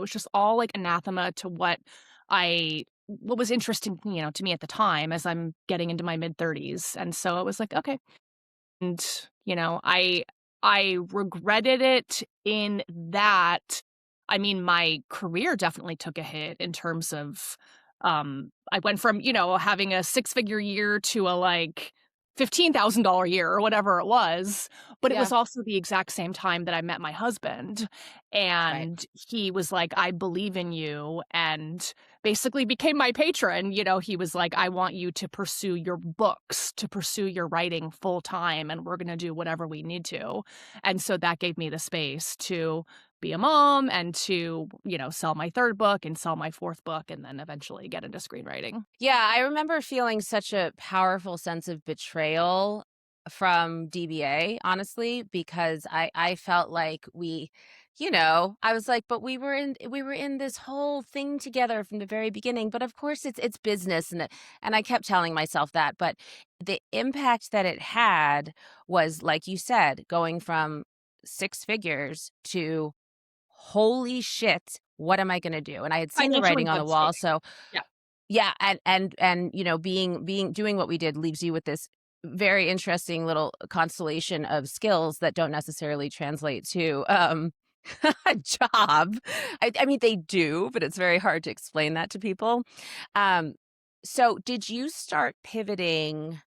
It was just all like anathema to what was interesting, to me at the time as I'm getting into my mid 30s. And so it was like, okay. And, I regretted it in that, I mean, my career definitely took a hit in terms of, I went from, having a six-figure year to a, like, $15,000 year or whatever it was, but it Yeah, was also the exact same time that I met my husband, right. and he was like, "I believe in you," and basically became my patron. He was like, "I want you to pursue your books, to pursue your writing full time, and we're gonna do whatever we need to." And so that gave me the space to be a mom and to, sell my 3rd book and sell my 4th book and then eventually get into screenwriting. Yeah, I remember feeling such a powerful sense of betrayal from DBA, honestly, because I felt like I was like, but we were in this whole thing together from the very beginning. But of course it's business, and I kept telling myself that. But the impact that it had was, like you said, going from six figures to holy shit, what am I gonna do? And I had seen the Financially writing on the wall. devastating. So Yeah. yeah, and being doing what we did leaves you with this very interesting little constellation of skills that don't necessarily translate to, a job. I mean, they do, but it's very hard to explain that to people. Um, so did you start pivoting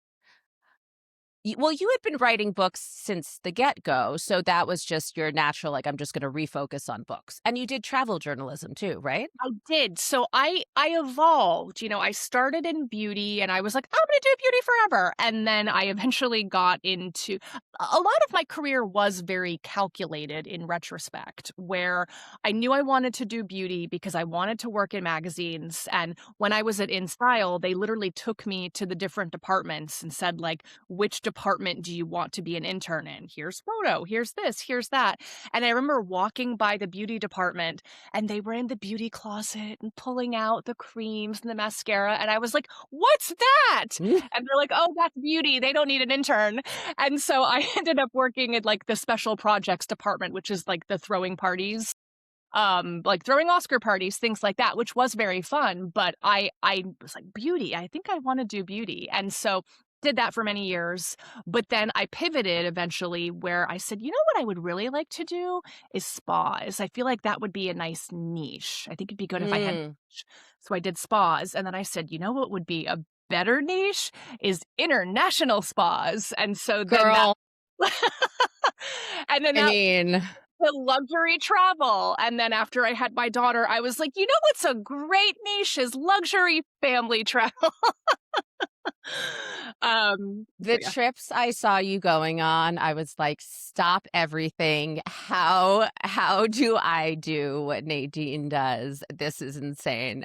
well, you had been writing books since the get-go, so that was just your natural, like, "I'm just gonna refocus on books." And you did travel journalism too, right? I did. So I evolved. I started in beauty and I was like, I'm gonna do beauty forever. And then I eventually got into a lot of my career was very calculated in retrospect, where I knew I wanted to do beauty because I wanted to work in magazines. And when I was at InStyle, they literally took me to the different departments and said, like, which department do you want to be an intern in? Here's photo, here's this, here's that. And I remember walking by the beauty department and they were in the beauty closet and pulling out the creams and the mascara, and I was like, "What's that?" And they're like, "Oh, that's beauty, they don't need an intern." And so I ended up working in, like, the special projects department, which is, like, the throwing parties, like, throwing Oscar parties, things like that, which was very fun, but I was like, "Beauty, I think I wanna do beauty." And so did that for many years, but then I pivoted eventually where I said, "You know what I would really like to do is spas. I feel like that would be a nice niche. I think it'd be good if I had" Mm, niche. So I did spas, and then I said, "You know what would be a better niche is international spas." And so then that girl, and then I that mean the luxury travel, and then after I had my daughter, I was like, "You know what's a great niche is luxury family travel." So the yeah. trips I saw you going on, I was like, "Stop everything. How do I do what Nadine does? This is insane."